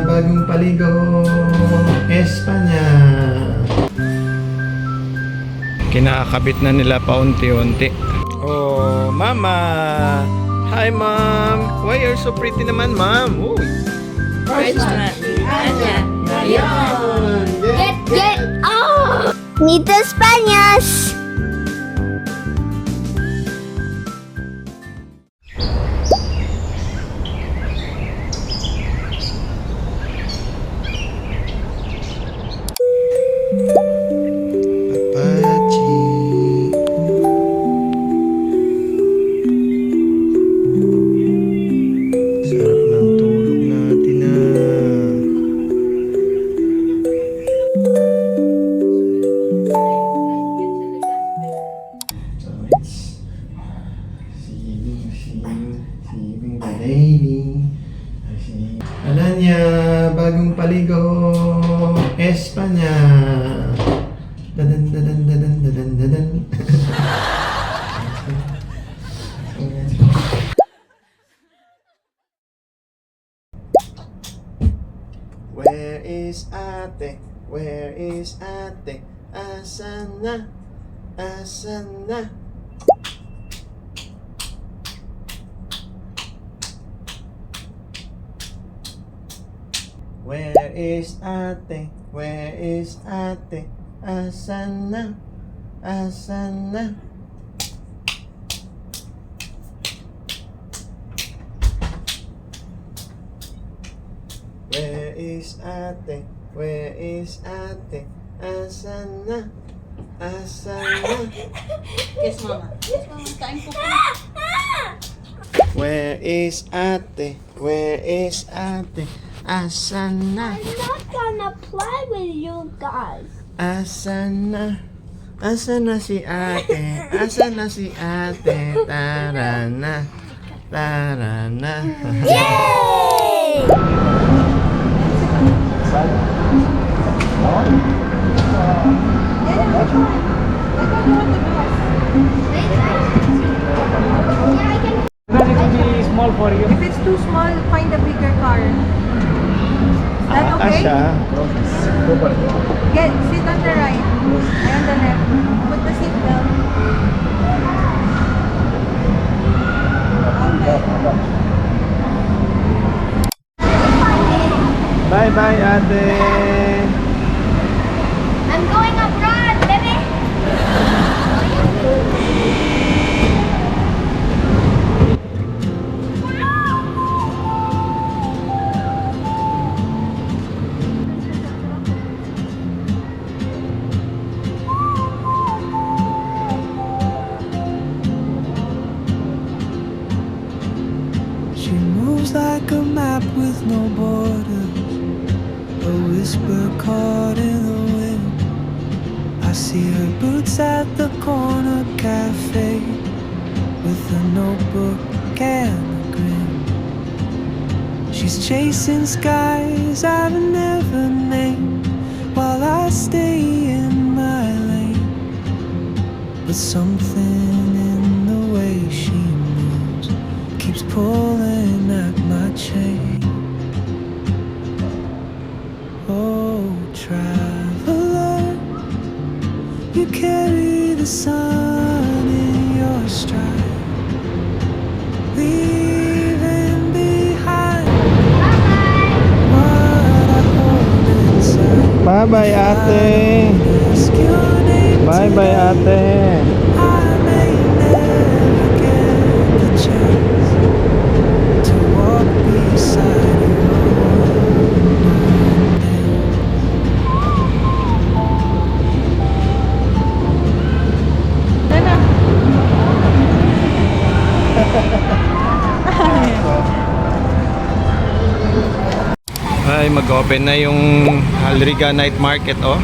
Bagong paligo, Espanya. Kinakabit na nila paunti-unti. Oh, Mama! Hi, Mom! Why you're so pretty naman, Mom? Uy! Get off! Meet the Spaniards! Apache. Sarap ng tulog natin So it's saving the lady. Alanya, bagong paligo, Espanya. Dadan dadan dadan dadan dadan. Where is ate? Where is ate? Asan na? Asan na? Where is ate? Where is ate? Asan na? Asan na? Where is ate? Where is ate? Asan na? Asan na? Yes, Mama. Yes, Mama. Kain po po. Where is ate? Where is ate? Asan na? I'm not gonna play with you guys. Asan na? Asan na si ate? Asan na si ate? Tara na. Tara na. Yay! Small for you. If it's too small, find a bigger car. Is that okay? Asya. Get, sit on the right. I on the left. Put the seat belt. Bye bye ate. I'm going abroad, baby. She moves like a map with no borders, a whisper caught in the wind. I see her boots at the corner cafe with a notebook and a grin. She's chasing skies I've never named while I stay in my lane. But something in the way she moves keeps pulling at my chain. Oh, traveler, you carry the sun in your stride, leaving behind what I hold inside. Bye bye ate. Ask your name Bye bye ate. I may never get the chance to walk beside you. Ay, mag-open na yung Alriga Night Market, oh.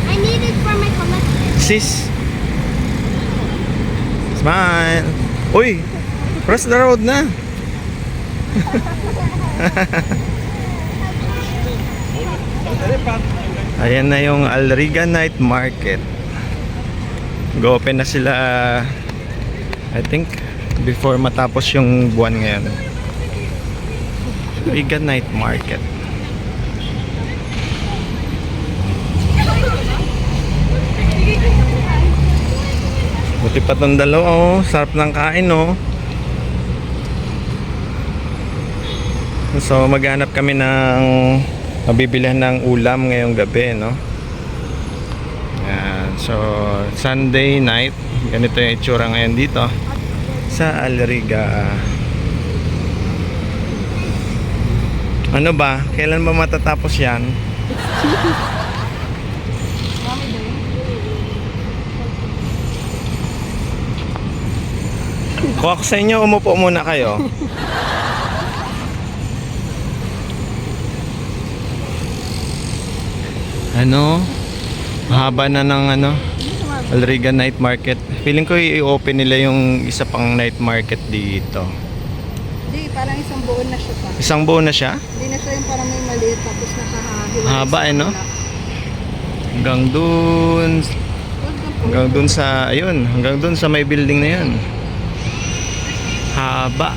I need it for my collection. Sis. Smile. Uy, cross the road na. Ayan na yung Alriga Night Market. Go-open na sila, I think, before matapos yung buwan ngayon. Riga Night Market. Buti pa tong dalawa, oh. Sarap ng kain, oh. So maghanap kami ng mabibilihan ng ulam ngayong gabi, no? Yan. So Sunday night, ganito yung itsura ngayon dito sa Alriga. Ano ba? Kailan ba matatapos yan? Kung ako sa inyo, umupo muna kayo. Ano? Mahaba na ng ano? Alriga Night Market. Feeling ko i-open nila yung isa pang night market dito. Hindi, parang isang buo na siya pa. Isang buo na siya? Hindi na siya yung parang may maliit tapos nakahahila. Haba eh, no? Hanggang dun. Hanggang dun sa, ayun, hanggang dun sa may building na yun. Haba.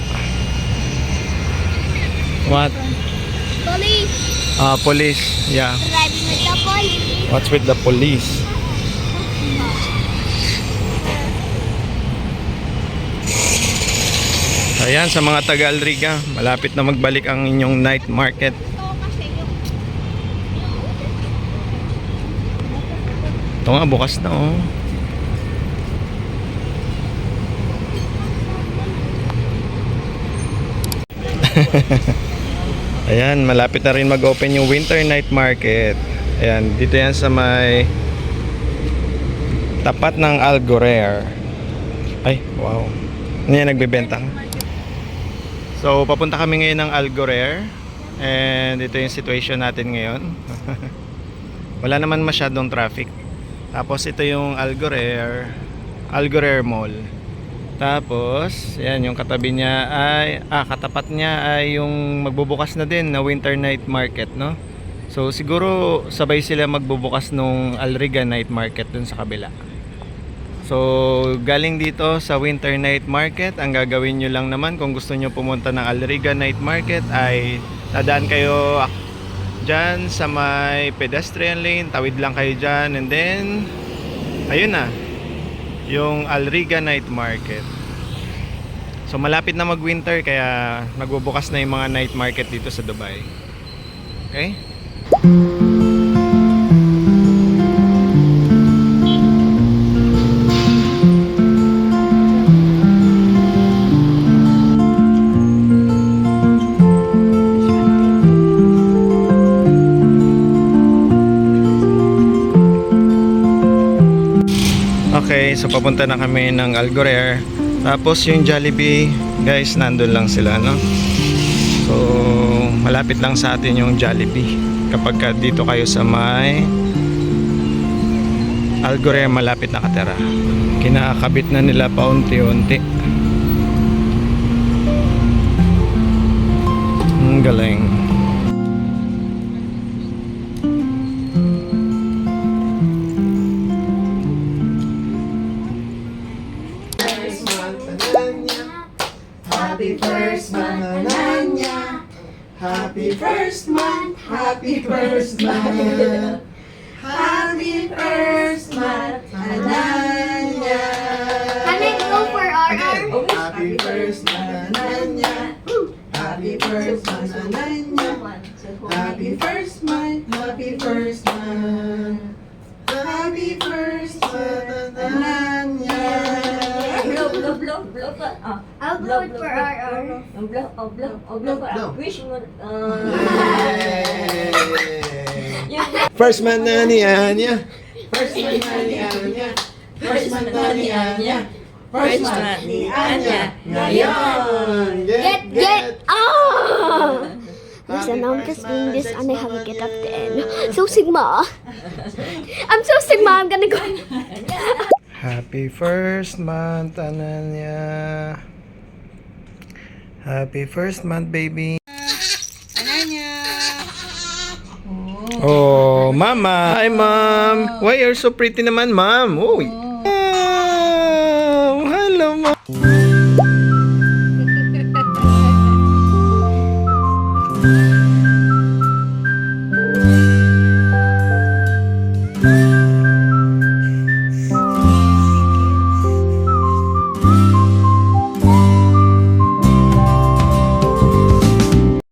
What? Police. Police. Yeah. Driving with the police. What's with the police? Ayan, sa mga taga Alriga, malapit na magbalik ang inyong night market. Ito nga, bukas na, oh. Ayan, malapit na rin mag-open yung winter night market. Ayan, dito yan sa may tapat ng Algorer. Ay, wow. Ano yan, nagbebenta ka? So, papunta kami ngayon ng Algorer. And ito yung situation natin ngayon. Wala naman masyadong traffic. Tapos ito yung Algorer Mall. Tapos, yan, yung katabi niya ay, katapat niya ay yung magbubukas na din na winter night market, no? So, siguro sabay sila magbubukas nung Alriga Night Market dun sa kabila. So, galing dito sa winter night market, ang gagawin nyo lang naman kung gusto nyo pumunta ng Alriga Night Market ay dadaan kayo dyan sa may pedestrian lane, tawid lang kayo dyan, and then, ayun na, yung Alriga Night Market. So malapit na mag-winter kaya magbubukas na yung mga night market dito sa Dubai. Okay? Okay, so papunta na kami ng Algorer. Tapos yung Jollibee, guys, nandun lang sila, no? So, malapit lang sa atin yung Jollibee. Kapag dito kayo sa may Algorer, malapit na katera. Kinakabit na nila paunti-unti. Ang galing. Happy first month, Ananya. Happy first month, happy first month. Happy first month, Ananya. Can I go for RR? Happy first month, Ananya. Happy first month, Ananya. Happy first month, happy first month. Happy first month, Ananya. Blow pa. I'll blow it for RR. Blow. Wish mo. First man na ni Anya. First month ni Anya. First month ni Anya. First month ni Anya. Ngayon. Get! Oh! Listen, I'm just doing this and I have to get up the end. So Sigma. I'm so Sigma, I'm gonna go. Happy first month, Ananya. Happy first month, baby. Ananya. Oh, Mama. Hi, Mom. Why you're so pretty naman, Mom? Uy.